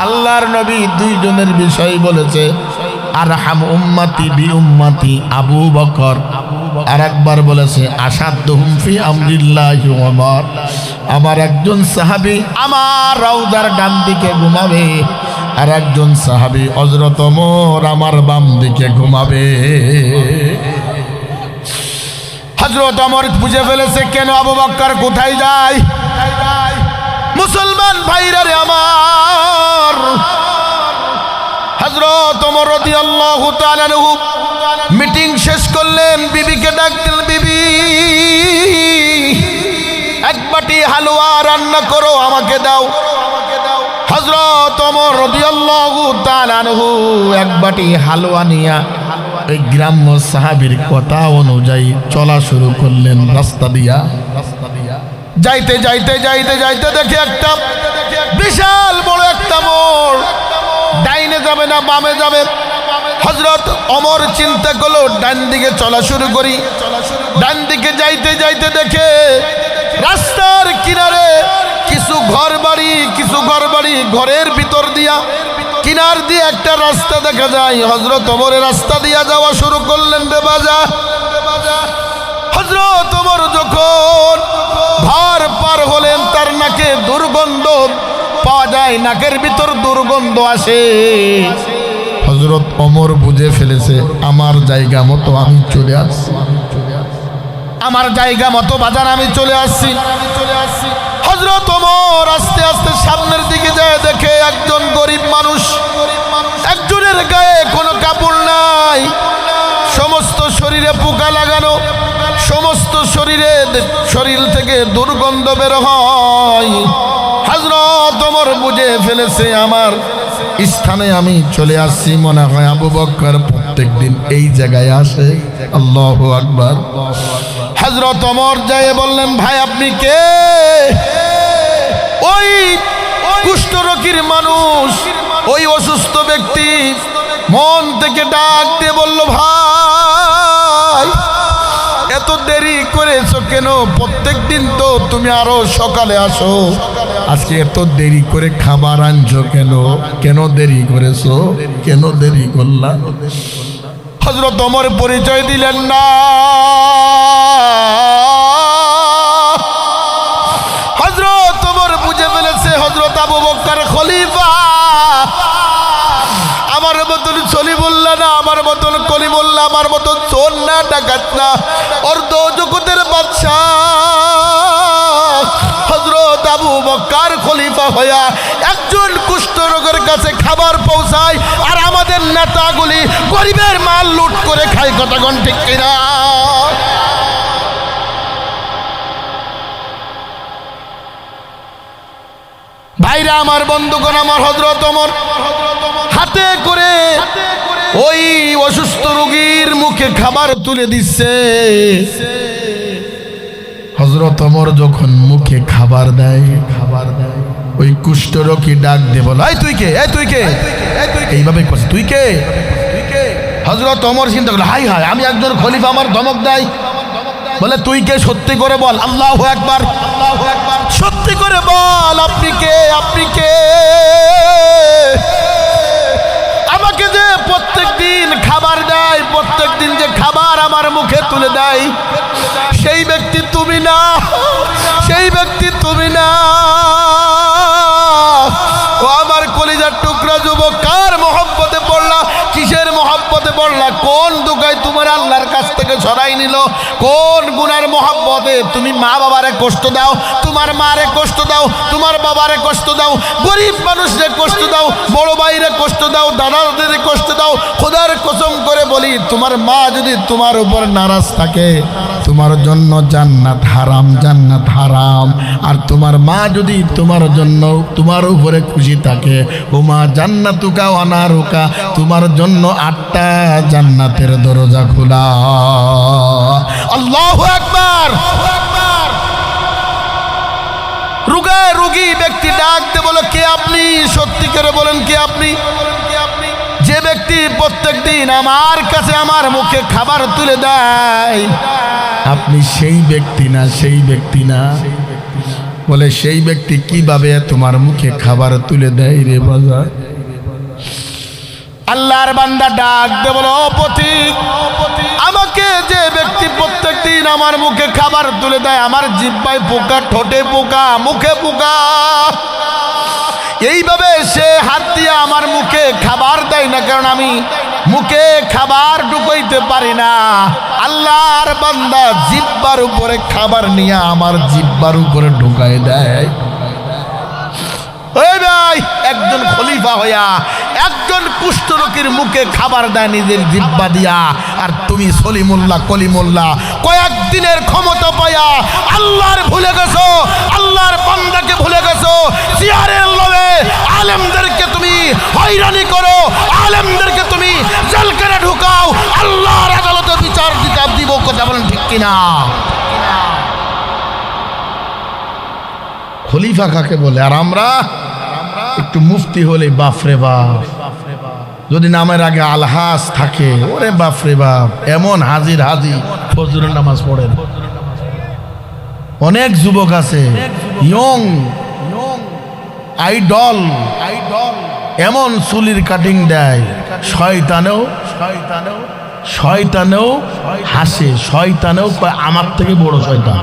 আল্লাহর নবী দুইজনের বিষয় বলেছে, আরহাম উম্মতি বি উম্মতি আবু বকর, আর একবার বলেছে আসাদুহুম ফি আমরিল্লাহি ওমর। আমার একজন সাহাবী আমার রওজার ডান দিকে ঘুমাবে, আর একজন সাহাবী হযরত ওমর আমার বাম দিকে ঘুমাবে। হযরত ওমর বুঝে ফেলেছে কেন আবু বকর কোথায় যায়। মুসলমান ভাইরা রে আমার, হযরত ওমর রাদিয়াল্লাহু তাআলা আনহু মিটিং শেষ করলেন, বিবিকে ডাক দিলেন, বিবি এক বাটি হালুয়া রান্না করো আমাকে দাও। হযরত ওমর রাদিয়াল্লাহু তাআলা আনহু এক বাটি হালুয়া নিয়া এই গ্রাম্য সাহাবীর কথা অনুযায়ী চলা শুরু করলেন রাস্তা দিয়া। যাইতে যাইতে যাইতে যাইতে দেখে একটা বিশাল বড় একটা মোড়, ডাইনে যাবে না বামে যাবে। হযরত ওমর চিন্তা করলো ডান দিকে চলা শুরু করি। ডান দিকে যাইতে যাইতে দেখে রাস্তার কিনারে কিছু ঘর বাড়ি, ঘরের ভিতর দিয়া কিনার দিয়ে একটা রাস্তা দেখা যায়। হযরত ওমরের রাস্তা দিয়া যাওয়া শুরু করলেন রে বাজা। হযরত ওমর যখন ঘর পার হলেন, তার নাকে দুর্গন্ধ পাওয়া যায়, নাকের ভিতর দুর্গন্ধ আসে। হযরত ওমর বুঝে ফেলেছে আমার জায়গা মতো আমি চলে আসছি, আমার জায়গা মতো বাজার আমি চলে আসছি। হযরত ওমর আস্তে আস্তে সামনের দিকে যায়, দেখে একজন গরিব মানুষ, একজনের গায়ে কোনো কাপড় নাই, সমস্ত শরীরে পোকা লাগানো, সমস্ত শরীর থেকে দুর্গন্ধ বের হয়। হযরত ওমর বুঝে ফেলেছে আমার স্থানে আমি চলে আসছি। মনে হয় আবু বকর প্রত্যেকদিন এই জায়গায় আসে। আল্লাহু আকবার। হযরত ওমর যায় বললেন, ভাই আপনি কে? ওই কুষ্ঠরোগীর মানুষ, ওই অসুস্থ ব্যক্তি মন থেকে ডাক দিয়ে বলল, ভাই এত দেরি করেছো কেন? প্রত্যেকদিন তো তুমি আরো সকালে আসো, আজকে এত দেরি করে খাবার আনছো কেন? কেন দেরি করেছো? কেন দেরি করলা? হযরত ওমর পরিচয় দিলেন না। হযরত ওমর বুঝে ফেলেছে হযরত আবু বকর খলিফা। আমার মতন সলিমুল্লাহ না, আমার মতন কলিমুল্লাহ, আমার মতন চোর না, ডাকাত না, অর্ধ জগতের বাদশাহ হযরত আবু বকর খলিফা হইয়া একজন কুষ্ঠরোগের কাছে খাবার পৌঁছায়, আর আমাদের নেতাগুলি গরিবের মাল লুট করে খায়। কথা কোন ঠিক কিনা? ভাইরা আমার, বন্ধুগণ আমার, হযরত ওমর হাতে করে ওই অসুস্থ রোগীর মুখে খাবার তুলে দিচ্ছে। হযরত ওমর যখন মুখে খাবার দেয়, ওই কুষ্ঠরোগী ডাক দিয়ে বলে, এই তুই কে? এই তুই কে? এইভাবে করছে, তুই কে? হযরত ওমর চিন্তা করলো, হাই হাই আমি একজন খলিফা, আমার ধমক দেয়। বলে, তুই কে? সত্যি করে বল। আল্লাহু আকবার, আল্লাহু আকবার। সত্যি করে বল, আপনি কে? আপনি কে? আমাকে যে প্রত্যেকদিন খাবার দেয়, প্রত্যেকদিন যে খাবার আমার মুখে তুলে দেয়, সেই ব্যক্তি তুমি না, সেই ব্যক্তি তুমি না। ও আমার কলিজার টুকরা যুবক, কার মহব্বতে পড়লা? কিসের মহব্বতে পড়লা? কোন দুঃখায় তোমার আল্লাহর কাছ থেকে ছড়াই নিল? কোন গুনার মহব্বতে তুমি মা বাবারে কষ্ট দাও, তোমার মারে কষ্ট দাও, তোমার বাবারে কষ্ট দাও, গরিব মানুষরে কষ্ট দাও, বড় ভাইরে কষ্ট দাও, দাদাদের কষ্ট দাও? খোদার কসম করে বলি, তোমার মা যদি তোমার উপর নারাজ থাকে, তোমার জন্য জান্নাত হারাম, জান্নাত হারাম। আর তোমার মা যদি তোমার জন্য, তোমার উপরে খুশি থাকে, ও মা জান্নাতুকা ওয়া নারুকা, তোমার জন্য 8টা জান্নাতের দরজা খোলা। আল্লাহু আকবার। রোগী ব্যক্তি ডাকতে বলো, কে আপনি? সত্যি করে বলেন, কে আপনি? যে ব্যক্তি প্রত্যেকদিন আমার কাছে আমার মুখে খাবার তুলে দেয়, আপনি সেই ব্যক্তি না? সেই ব্যক্তি না? বলে সেই ব্যক্তি কিভাবে তোমার মুখে খাবার তুলে দেয় রে বাজার? আল্লাহর বান্দা ডাক দে বলো, ও পথিক, আমাকে যে ব্যক্তি প্রত্যেকদিন আমার মুখে খাবার তুলে দেয়, আমার জিহ্বায় পোকা, ঠোঁটে পোকা, মুখে পোকা, এইভাবে সে হাত দিয়ে আমার মুখে খাবার দেয় না, কারণ আমি মুখে খাবার ঢুকাইতে পারি না। আল্লাহর বান্দা জিহ্বার উপরে খাবার নিয়ে আমার জিহ্বার উপরে ঢুকাই দেয়। ওই ভাই, একজন খলিফা হইয়া একজন কুষ্ঠরোগীর মুখে খাবার দেয় নিজের জিহ্বা দিয়া, আর তুমি সলিমুল্লাহ কলিমুল্লাহ কয়েকদিনের ক্ষমতা পাইয়া আল্লাহর ভুলে গেছো, আল্লাহর বান্দাকে ভুলে গেছো। চেয়ারের লোভে আলেমদেরকে তুমি হয়রানি করো, আলেমদেরকে তুমি জেলখানে ঢুকাও, আল্লাহর আদালতে বিচার দিতে দিব। কথা বলেন ঠিক কিনা? খলিফা কাকে বলে? আর আমরা একটু মুফতি হলে বাপরে বাপ, যদি নামের আগে আলহাস থাকে, ওরে বাপরে বাপ, এমন হাজির হাজির ফজরের নামাজ পড়েন। অনেক যুবক আছে ইয়ং আইডল, এমন চুলির কাটিং দেয়, শয়তানেও হাসে, শয়তানেও কয় আমার থেকে বড় শয়তান।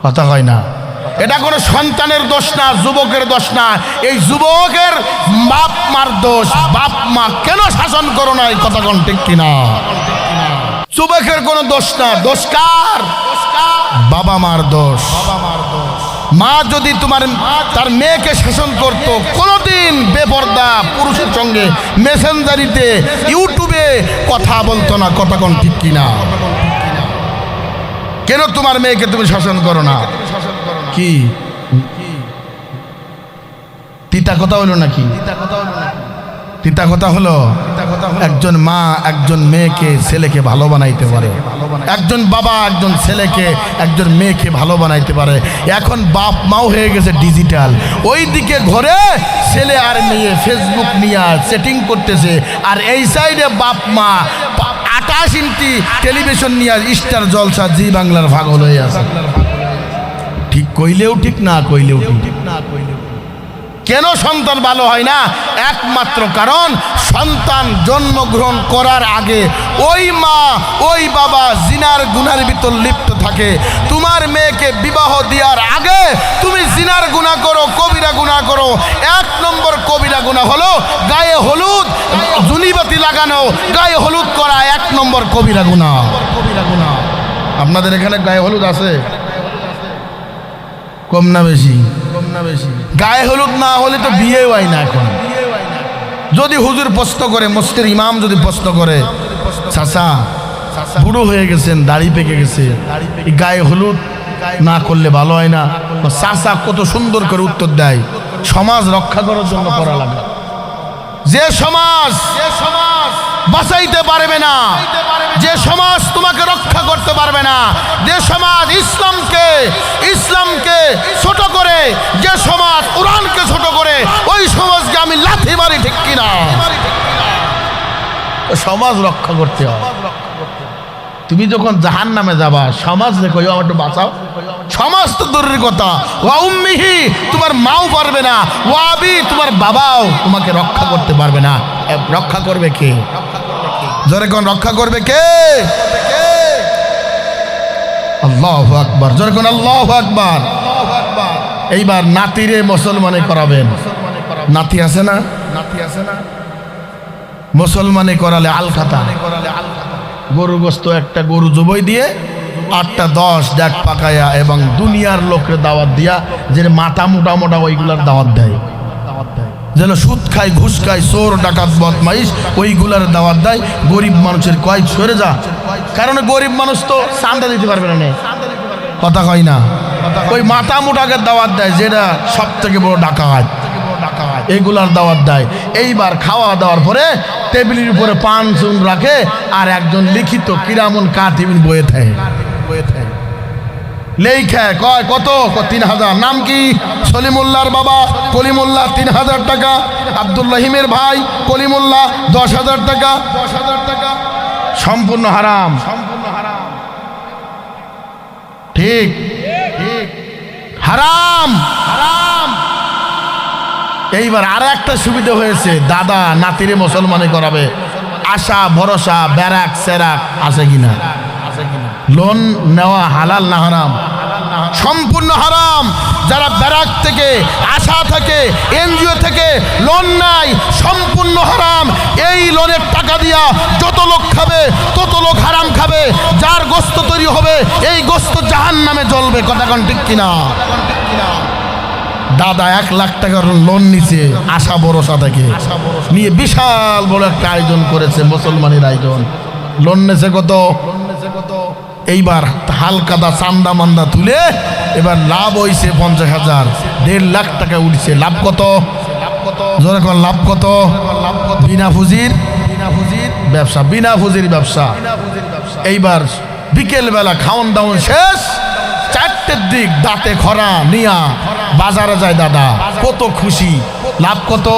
কথা হয় না? এটা কোনো সন্তানের দোষ না, যুবকের দোষ না, এই যুবকের বাপ মার দোষ। বাপ মা কেন শাসন করো না? এই কথা কোন ঠিক কিনা? যুবকের কোনো দোষ না, দোষ কার? বাবা মার দোষ। মা যদি তার মেয়েকে শাসন করত, কোনোদিন বেপর্দা পুরুষের সঙ্গে মেসেঞ্জারিতে ইউটিউবে কথা বলতো না। কথা কোন ঠিক কিনা? কেন তোমার মেয়েকে তুমি শাসন করো না? কি তিতা কথা হলো নাকি? তিতা কথা হলো, একজন মা একজন মেয়েকে ছেলেকে ভালো বানাইতে পারে, একজন বাবা একজন ছেলেকে একজন মেয়েকে ভালো বানাইতে পারে। এখন বাপ মাও হয়ে গেছে ডিজিটাল, ওই দিকে ঘরে ছেলে আর মেয়ে ফেসবুক নিয়ে সেটিং করতেছে, আর এই সাইডে বাপ মা 28 ইঞ্চি টেলিভিশন নিয়ে স্টার জলসা জি বাংলার পাগল হয়ে আছে। ঠিক কইলেও ঠিক, না কইলেও ঠিক। কেন সন্তান ভালো হয় না? একমাত্র কারণ সন্তান জন্মগ্রহণ করার আগে ওই মা ওই বাবা জিনার গুনার ভিতর লিপ্ত থাকে। তোমার মেয়েকে বিবাহ দেওয়ার আগে তুমি জিনার গুনাহ করো, কবিরা গুনাহ করো। 1 নম্বর কবিরা গুনাহ হলো গায়ে হলুদ, জুনিবাতি লাগানো, গায়ে হলুদ করা 1 নম্বর কবিরা গুনাহ। আপনাদের এখানে গায়ে হলুদ আছে? কম না বেশি? গায়ে হলুদ না হলে তো বিয়ে হয় না। এখন যদি হুজুর প্রশ্ন করে, মসজিদের ইমাম যদি প্রশ্ন করে, চাচা বুড়ো হয়ে গেছেন, দাড়ি পেকে গেছে, গায়ে হলুদ না করলে ভালো হয় না? চাচা কত সুন্দর করে উত্তর দেয়, সমাজ রক্ষা করার জন্য করা লাগে। যে সমাজ বাঁচাইতে পারবে না, যে সমাজ তোমাকে রক্ষা করতে পারবে না, যে সমাজ ইসলামকে ছোট করে, যে সমাজ কোরআনকে ছোট করে, ওই সমাজকে আমি লাথি মারি। ঠিক কিনা? সমাজ রক্ষা করতে হয়। তুমি যখন জাহান্নামে যাবা, সমাজ দেখো আমার একটু বাঁচাও। সমাজ তো দূরের কথা, ওয়া উম্মিহি তোমার মাও পারবে না, ওয়া আবি তোমার বাবাও তোমাকে রক্ষা করতে পারবে না। রক্ষা করবে কে? জোরে কোন রক্ষা করবে কে? আল্লাহু আকবার। জোরে কোন আল্লাহু আকবার। এইবার নাতিরে মুসলমানে করাবেন। নাতি আছে না? মুসলমানে করালে আলখাতা, গরু গোস্ত একটা গরু জবাই দিয়ে 8টা 10 ডাক পাকায়া এবং দুনিয়ার লোকের দাওয়াত দিয়া, যে মাথা মোটা মোটা ওইগুলার দাওয়াত দেয়, যেন সুদ খায়, ঘুষ খায়, চোর ডাকাত বদমাইশ, ওইগুলার দাওয়াত দেয়। গরিব মানুষের কয় সরে যা, কারণ গরিব মানুষ তো চাঁদা দিতে পারবে না। কথা কয় না? ওই মাথা মোটাকে দাওয়াত দেয়, যেটা সব থেকে বড় ডাকাত, এগুলার দাওয়াত দেয়। এইবার খাওয়া দাওয়ার পরে টেবিলের উপরে পান চুন রাখে, আর একজন লিখিত কিরামুন কাতিবিন বইয়ে থাকে, লেখা কয় কত? 3000। নাম কি? সলিমুল্লাহর বাবা কলিমুল্লাহ 3000 টাকা, আব্দুল রহিমের ভাই কলিমুল্লাহ 10,000 টাকা। সম্পূর্ণ হারাম। ঠিক হারাম হারাম। এইবার আর একটা সুবিধা হয়েছে, দাদা নাতিরে মুসলমানি করাবে, আশা ভরসা ব্যারাক সেরাক আছে কিনা? লোন নেওয়া হালাল না হারাম? সম্পূর্ণ হারাম। যারা ব্যারাক থেকে, আশা থেকে, এনজিও থেকে লোন নেয় সম্পূর্ণ হারাম। এই লোনের টাকা দিয়া যত লোক খাবে তত লোক হারাম খাবে। যার গোস্ত তৈরি হবে এই গোস্ত জাহান্নামে জ্বলবে। কথা কোন ঠিক কিনা? দাদা 1 লাখ টাকার লোন নিছে আশা ভরসা থেকে, নিয়ে বিশাল বড় একটা আয়োজন করেছে, মুসলমানের আয়োজন। লোন নেছে কত? এইবার হালকাদা চান্দা মান্দা তুলে এবার লাভ হয়েছে 50,000, 1.5 লাখ টাকা উঠছে। লাভ কত? জোরে কোন লাভ কত? বিনা পুঁজির ব্যবসা, বিনা পুঁজির ব্যবসা। এইবার বিকেল বেলা খাওন দাওন শেষ, 4টের দিক দাঁতে খরা নিয়া বাজারে যায় দাদা, কত খুশি। লাভ কত?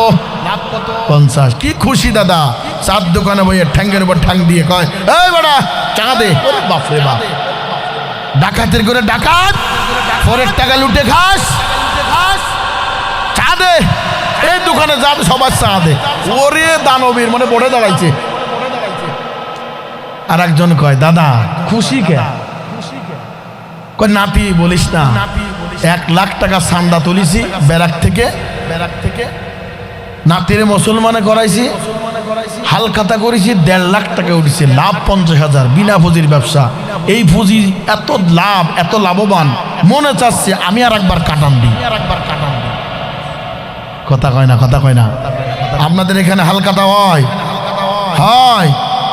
50। কি খুশি দাদা। চার দোকানে বইয়ে ঠ্যাঙ্গের উপর ঠ্যাং দিয়ে কয়, এই বড়া টাকা দে। বাপরে বাপ, ডাকাতের করে ডাকাত, পরের টাকা লুটে খাস, চা দে। এই দোকানে যা সবার চা দে। ওরে দানবীর মনে পড়ে দাঁড়াইছে। আর একজন কয়, দাদা খুশি কে? কয় নাতি বলিস না, 1 লাখ টাকা চান্দা তুলিছি ব্যারাক থেকে, নাতিরে মুসলমানে করাইছি, হালখাতা করেছি, 1.5 লাখ টাকা উঠেছে। লাভ 50,000, বিনা পুঁজির ব্যবসা। এই পুঁজি এত লাভ, এত লাভবান, মনে চাচ্ছে আমি আর একবার কাটান দিই। কথা কয় না, কথা কয় না। আপনাদের এখানে হালখাতা হয়? হয়।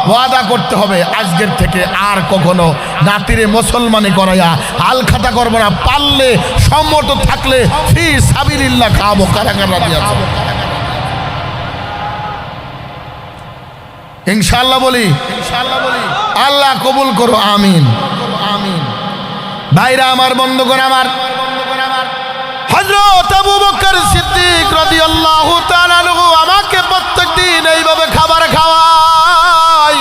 ওয়াদা করতে হবে আজকের থেকে আর কখনো নাতিরে মুসলমানি করাইয়া হালখাতা করবো না। পারলে সম্মত থাকলে ফি সাবিলিল্লাহ খাবো। কারাগার রাজি আছে ইনশাআল্লাহ বলি, আল্লাহ কবুল করো, আমিন আমিন। ভাইরা আমার, বন্ধুগণ আমার, হযরত আবু বকর সিদ্দিক রাদিয়াল্লাহু তাআলা আনহু আমাকে প্রত্যেকদিন এইভাবে খাবার খাওয়াই।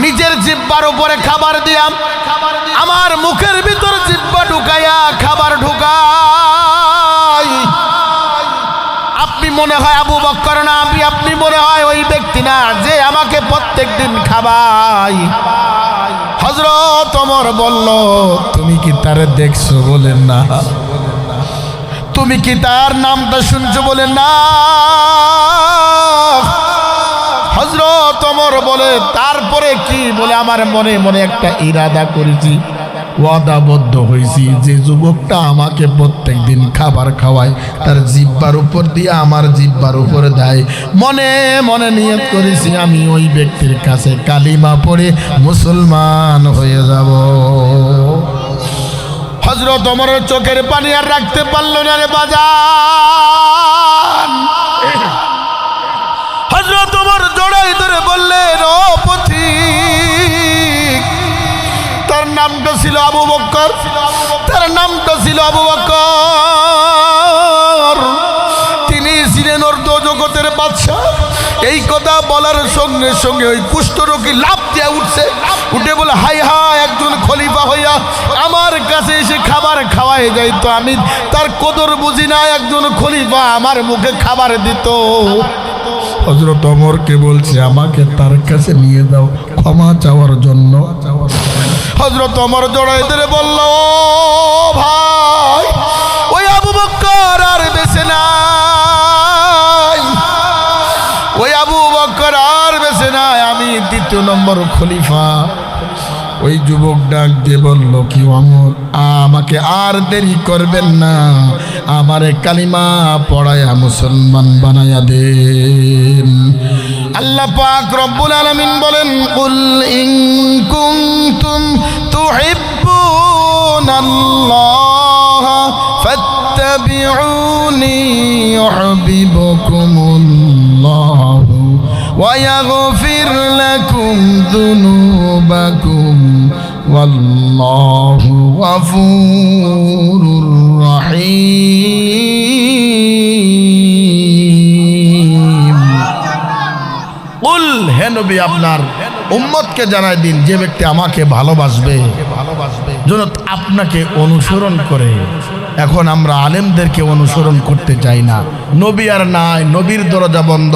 নিজের জিহ্বার উপরে খাবার দিয়াম, আমার মুখের ভিতর জিহ্বা ঢুকাইয়া খাবার ঢুকাই। আপনি মনে হয় আবু বকর না, আপনি মনে হয় ওই ব্যক্তি না যে আমাকে প্রত্যেকদিন খাবাই। হযরত ওমর বলল, তুমি কি তারে দেখছো? বলেন না। তুমি কি তার নামটা শুনছো? বলেন না। হযরত ওমর বলে, তারপরে কি? বলে আমার মনে মনে একটা ইরাদা করেছি, ওয়াদাবদ্ধ হয়েছি, যে যুবকটা আমাকে প্রত্যেক দিন খাবার খাওয়ায় তার জিহ্বার উপর দিয়ে আমার জিহ্বার উপরে দেয়, মনে মনে নিয়ত করেছি আমি ওই ব্যক্তির কাছে কালিমা পড়ে মুসলমান হয়ে যাব। হযরত ওমরের চোখের পানি আর রাখতে পারল না রে বাজান। হযরত ওমর জড়াই ধরে বললেন, ও পথিক, তার নামটা ছিল আবু বকর, তার নামটা ছিল আবু বকর, তিনি ছিলেন অর্ধ জগতের বাদশা। এই কথা বলার সঙ্গে সঙ্গে ওই কুষ্ঠরোগী লাফ দিয়ে উঠছে, উঠে বলে, হাই হাই, একজন খলিফা হইয়া আমার কাছে এসে খাবার খাওয়াই যায়, তো আমি তার কদর বুঝি না। একজন খলিফা আমার মুখে খাবার দিত। হযরত ওমরকে বলছে, আমাকে তার কাছে নিয়ে যাও ক্ষমা চাওয়ার জন্য। হযরত ওমর জড়াই ধরে বলল, ও ভাই, ওই আবু বকর আর বেঁচে নাই, ওই আবু বকর আর বেঁচে নাই, আমি 2 নম্বর খলিফা। ওই যুবক ডাক দিয়ে বলল, কি ওমর, আমাকে আর দেরি করবেন না, আমারে কালিমা পড়ায়া মুসলমান বানায়া দেন। আল্লাহ পাক রব্বুল আলামিন বলেন, কুল ইন কুনতুম তুহিব্বুনাল্লাহ ফাত্তাবিউনি ইউহিব্বুকুমুল্লাহ ওয়া ইয়াগফির লাকুম যুনুবাকুম ওয়াল্লাহু গফুরুর রহিম। কুল, হে নবী, আপনার উম্মতকে জানাই দিন, যে ব্যক্তি আমাকে ভালোবাসবে যেন আপনাকে অনুসরণ করে। এখন আমরা আলেমদেরকে অনুসরণ করতে চাই না। নবী আর নাই, নবীর দরজা বন্ধ,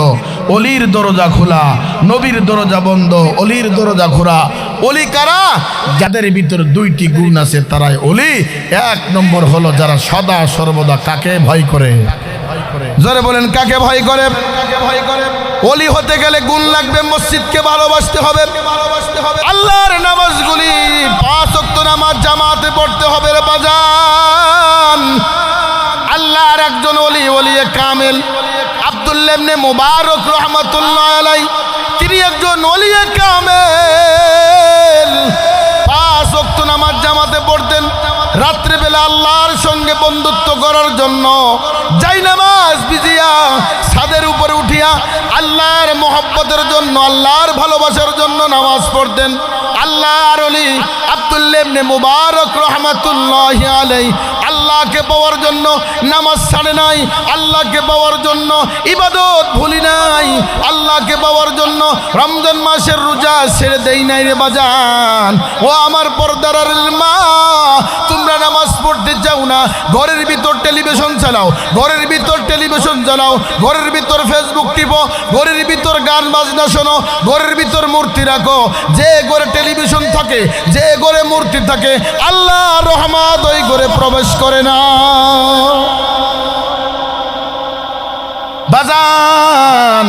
অলির দরজা খোলা। নবীর দরজা বন্ধ, অলির দরজা খোলা। অলি কারা? যাদের ভিতর দুইটি গুণ আছে তারাই অলি। এক নম্বর হলো যারা সদা সর্বদা কাকে ভয় করে। জোরে বলেন, কাকে ভয় করে? অলি হতে গেলে গুণ লাগবে, মসজিদকে ভালোবাসতে হবে, আল্লাহর নামাজগুলি 5 ওয়াক্ত নামাজ জামাতে পড়তে হবে রে বাজান। আল্লাহর একজন অলি, ওলিয়ে কামেল, আব্দুল্লাহ ইবনে মুবারক রাহমাতুল্লাহ আলাইহি, তিনি একজন ওলিয়ে কামেল। 5 ওয়াক্ত নামাজ জামাতে পড়তেন। রাত্রিবেলা আল্লাহর সঙ্গে বন্ধুত্ব করার জন্য যাই নামাজ বিজিয়া ছাদের উপরে উঠিয়া আল্লাহর মহব্বতের জন্য, আল্লাহর ভালোবাসার জন্য নামাজ পড়তেন। আল্লাহর ওলি আব্দুল্লাহ ইবনে মুবারক রাহমাতুল্লাহ আলাইহি আল্লাহকে পাওয়ার জন্য নামাজ ছাড়ে নাই, আল্লাহকে পাওয়ার জন্য ইবাদত ভুলি নাই, আল্লাহকে পাওয়ার জন্য রমজান মাসের রোজা ছেড়ে দেই নাই রে বাজান। ও আমার পর্দার মা, তোমরা নামাজ পড়তে চাও না, ঘরের ভিতর টেলিভিশন চালাও, ঘরের ভিতর টেলিভিশন চালাও, ঘরের ভিতর ফেসবুক টিপো, ঘরের ভিতর গান বাজনা শোনো, ঘরের ভিতর মূর্তি রাখো। যে ঘরে টেলিভিশন থাকে, যে ঘরে মূর্তি থাকে, আল্লাহ রহমত ওই ঘরে প্রবেশ করে না বাজান।